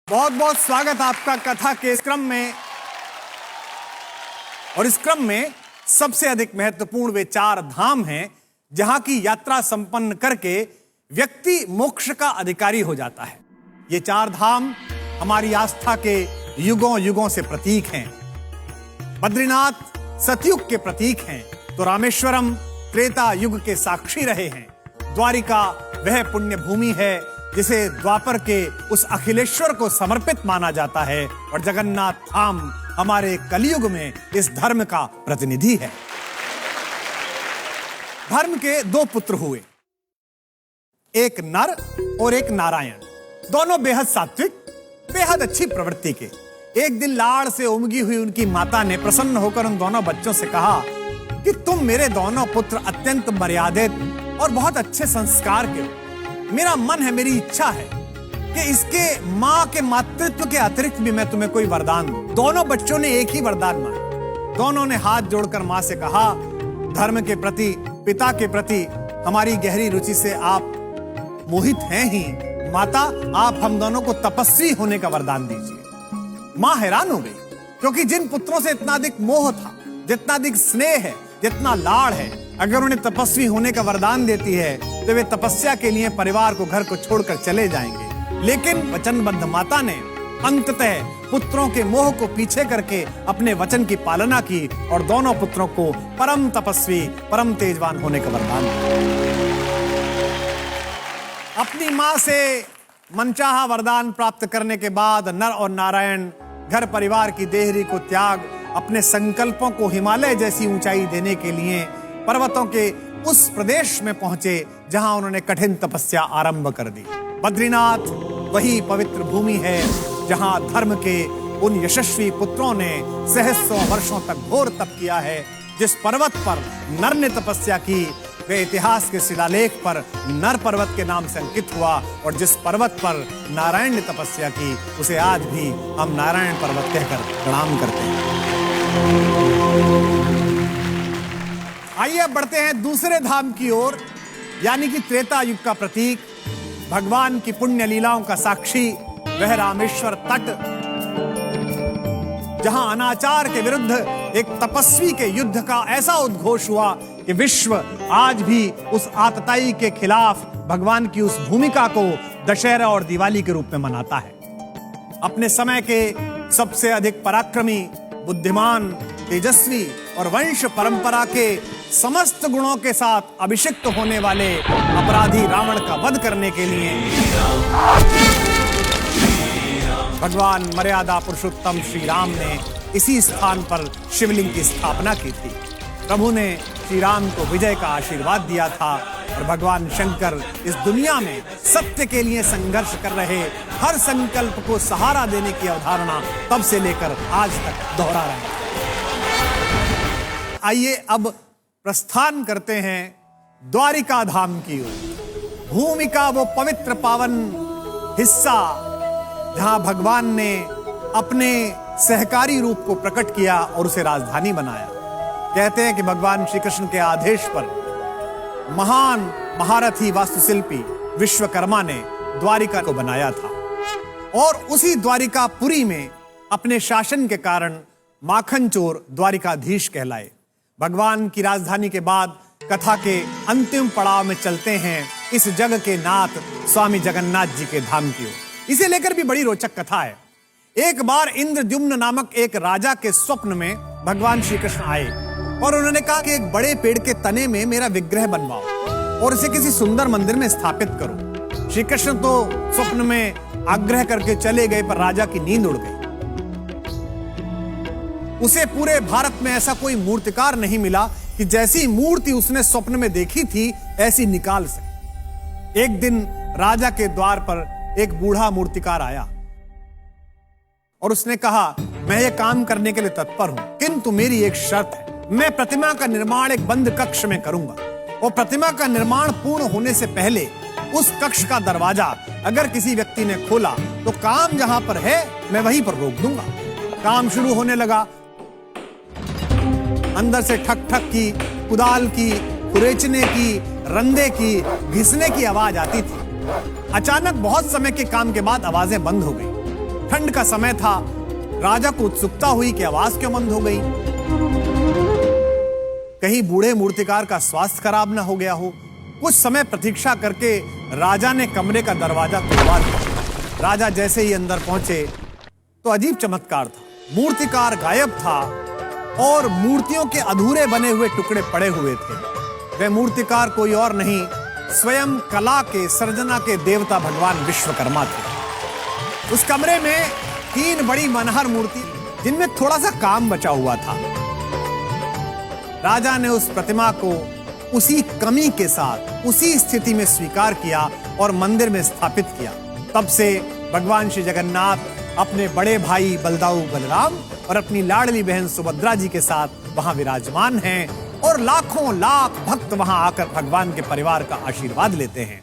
बहुत बहुत स्वागत आपका कथा के इस क्रम में। और इस क्रम में सबसे अधिक महत्वपूर्ण वे 4 धाम हैं जहां की यात्रा संपन्न करके व्यक्ति मोक्ष का अधिकारी हो जाता है। ये 4 धाम हमारी आस्था के युगों युगों से प्रतीक हैं। बद्रीनाथ सतयुग के प्रतीक हैं तो रामेश्वरम त्रेता युग के साक्षी रहे हैं। द्वारिका वह पुण्य भूमि है जिसे द्वापर के उस अखिलेश्वर को समर्पित माना जाता है और जगन्नाथ धाम हमारे कलयुग में इस धर्म का प्रतिनिधि है। धर्म के 2 पुत्र हुए, एक नर और एक नारायण। दोनों बेहद सात्विक, बेहद अच्छी प्रवृत्ति के। एक दिन लाड़ से उमगी हुई उनकी माता ने प्रसन्न होकर उन दोनों बच्चों से कहा कि तुम मेरे दोनों पुत्र अत्यंत मर्यादित और बहुत अच्छे संस्कार के हो। मेरा मन है, मेरी इच्छा है कि इसके मां के मातृत्व के अतिरिक्त भी मैं तुम्हें कोई वरदान दूं। दोनों बच्चों ने एक ही वरदान मांगा। दोनों ने हाथ जोड़कर मां से कहा, धर्म के प्रति, पिता के प्रति हमारी गहरी रुचि से आप मोहित हैं ही। माता, आप हम दोनों को तपस्वी होने का वरदान दीजिए। मां हैरान हो गई क्योंकि जिन पुत्रों से इतना अधिक मोह था, जितना अधिक स्नेह है, जितना लाड़ है, अगर उन्हें तपस्वी होने का वरदान देती है तो वे तपस्या के लिए परिवार को, घर को छोड़कर चले जाएंगे। लेकिन वचनबद्ध माता ने अंततः पुत्रों के मोह को पीछे करके अपने वचन की पालना की और दोनों पुत्रों को परम तपस्वी, परम तेजवान होने का वरदान दिया। अपनी मां से मनचाहा वरदान प्राप्त करने के बाद नर और नारायण घर परिवार की देहरी को त्याग अपने संकल्पों को हिमालय जैसी ऊंचाई देने के लिए पर्वतों के उस प्रदेश में पहुंचे जहां उन्होंने कठिन तपस्या आरंभ कर दी। बद्रीनाथ वही पवित्र भूमि है जहां धर्म के उन यशस्वी पुत्रों ने सहस्रों वर्षों तक घोर तप किया है। जिस पर्वत पर नर ने तपस्या की वे इतिहास के शिलालेख पर नर पर्वत के नाम से अंकित हुआ और जिस पर्वत पर नारायण ने तपस्या की उसे आज भी हम नारायण पर्वत कहकर प्रणाम करते हैं। आइए अब बढ़ते हैं दूसरे धाम की ओर, यानी कि त्रेता युग का प्रतीक, भगवान की पुण्य लीलाओं का साक्षी वह रामेश्वर तट, जहां अनाचार के विरुद्ध एक तपस्वी के युद्ध का ऐसा उद्घोष हुआ कि विश्व आज भी उस आतताई के खिलाफ भगवान की उस भूमिका को दशहरा और दिवाली के रूप में मनाता है। अपने समय के सबसे अधिक पराक्रमी, बुद्धिमान, तेजस्वी और वंश परंपरा के समस्त गुणों के साथ अभिषिक्त होने वाले अपराधी रावण का वध करने के लिए भगवान मर्यादा पुरुषोत्तम श्री राम ने इसी स्थान पर शिवलिंग की स्थापना की थी। प्रभु ने श्री राम को विजय का आशीर्वाद दिया था और भगवान शंकर इस दुनिया में सत्य के लिए संघर्ष कर रहे हर संकल्प को सहारा देने की अवधारणा तब से लेकर आज तक दोहरा रहे हैं। आइए अब प्रस्थान करते हैं द्वारिका धाम की ओर। भूमि का वो पवित्र पावन हिस्सा जहां भगवान ने अपने सहकारी रूप को प्रकट किया और उसे राजधानी बनाया। कहते हैं कि भगवान श्री कृष्ण के आदेश पर महान महारथी वास्तुशिल्पी विश्वकर्मा ने द्वारिका को बनाया था और उसी द्वारिकापुरी में अपने शासन के कारण माखन चोर द्वारिकाधीश कहलाए। भगवान की राजधानी के बाद कथा के अंतिम पड़ाव में चलते हैं इस जग के नाथ स्वामी जगन्नाथ जी के धाम की ओर। इसे लेकर भी बड़ी रोचक कथा है। एक बार इंद्रद्युम्न नामक एक राजा के स्वप्न में भगवान श्री कृष्ण आए और उन्होंने कहा कि एक बड़े पेड़ के तने में मेरा विग्रह बनवाओ और इसे किसी सुंदर मंदिर में स्थापित करो। श्री कृष्ण तो स्वप्न में आग्रह करके चले गए पर राजा की नींद उड़ गई। उसे पूरे भारत में ऐसा कोई मूर्तिकार नहीं मिला कि जैसी मूर्ति उसने स्वप्न में देखी थी ऐसी निकाल सके। एक दिन राजा के द्वार पर एक बूढ़ा मूर्तिकार आया और उसने कहा, मैं ये काम करने के लिए तत्पर हूं, किंतु मेरी एक शर्त है। मैं प्रतिमा का निर्माण एक बंद कक्ष में करूंगा और प्रतिमा का निर्माण पूर्ण होने से पहले उस कक्ष का दरवाजा अगर किसी व्यक्ति ने खोला तो काम जहां पर है मैं वहीं पर रोक दूंगा। काम शुरू होने लगा। अंदर से ठक ठक की, कुदाल की, खुरेचने की, रंदे की, घिसने की आवाज आती थी। अचानक बहुत समय के काम के बाद आवाजें बंद हो गई। ठंड का समय था। राजा को उत्सुकता हुई कि आवाज क्यों बंद हो गई। कहीं बूढ़े मूर्तिकार का स्वास्थ्य खराब ना हो गया हो। कुछ समय प्रतीक्षा करके राजा ने कमरे का दरवाजा खुलवा दिया। राजा जैसे ही अंदर पहुंचे तो अजीब चमत्कार था। मूर्तिकार गायब था और मूर्तियों के अधूरे बने हुए टुकड़े पड़े हुए थे। वह मूर्तिकार कोई और नहीं, स्वयं कला के सर्जना के देवता भगवान विश्वकर्मा थे। उस कमरे में 3 बड़ी मनहर मूर्ति, जिनमें थोड़ा सा काम बचा हुआ था। राजा ने उस प्रतिमा को उसी कमी के साथ उसी स्थिति में स्वीकार किया और मंदिर में स्थापित किया। तब से भगवान श्री जगन्नाथ अपने बड़े भाई बलदाऊ बलराम और अपनी लाडली बहन सुभद्रा जी के साथ वहां विराजमान हैं और लाखों लाख भक्त वहां आकर भगवान के परिवार का आशीर्वाद लेते हैं।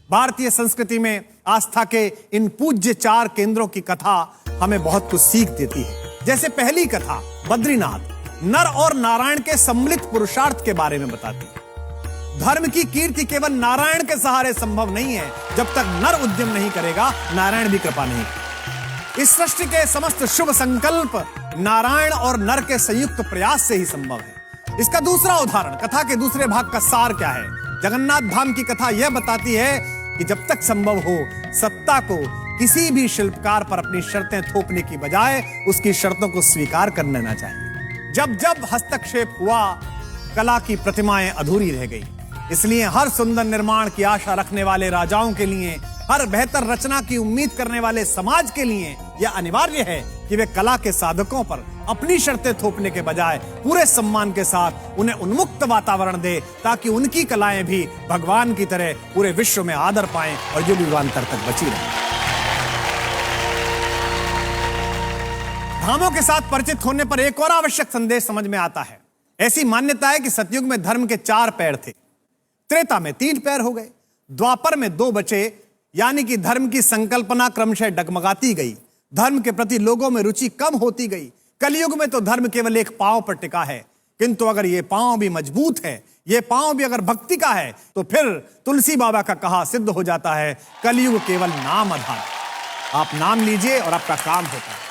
भारतीय संस्कृति में आस्था के इन पूज्य 4 केंद्रों की कथा हमें बहुत कुछ सीख देती है। जैसे पहली कथा बद्रीनाथ नर और नारायण के सम्मिलित पुरुषार्थ के बारे में बताती है। धर्म की कीर्ति केवल नारायण के सहारे संभव नहीं है। जब तक नर उद्यम नहीं करेगा, नारायण भी कृपा नहीं करेगा। इस सृष्टि के समस्त शुभ संकल्प नारायण और नर के संयुक्त प्रयास से ही संभव है। इसका दूसरा उदाहरण, कथा के दूसरे भाग का सार क्या है? जगन्नाथ धाम की कथा यह बताती है कि जब तक संभव हो, सत्ता को किसी भी शिल्पकार पर अपनी शर्तें थोपने की बजाय उसकी शर्तों को स्वीकार कर लेना चाहिए। जब जब हस्तक्षेप हुआ, कला की प्रतिमाएं अधूरी रह गई। इसलिए हर सुंदर निर्माण की आशा रखने वाले राजाओं के लिए, हर बेहतर रचना की उम्मीद करने वाले समाज के लिए यह अनिवार्य है कि वे कला के साधकों पर अपनी शर्तें थोपने के बजाय पूरे सम्मान के साथ उन्हें उन्मुक्त वातावरण दे, ताकि उनकी कलाएं भी भगवान की तरह पूरे विश्व में आदर पाएं और युगांतर तक बची रहें। धामों के साथ परिचित होने पर एक और आवश्यक संदेश समझ में आता है। ऐसी मान्यता है कि सतयुग में धर्म के 4 पैर थे, त्रेता में 3 पैर हो गए, द्वापर में 2 बचे, यानी कि धर्म की संकल्पना क्रमशः डगमगाती गई। धर्म के प्रति लोगों में रुचि कम होती गई। कलयुग में तो धर्म केवल एक पांव पर टिका है, किंतु अगर ये पांव भी मजबूत है, ये पांव भी अगर भक्ति का है, तो फिर तुलसी बाबा का कहा सिद्ध हो जाता है, कलयुग केवल नाम आधार। आप नाम लीजिए और आपका काम होता है।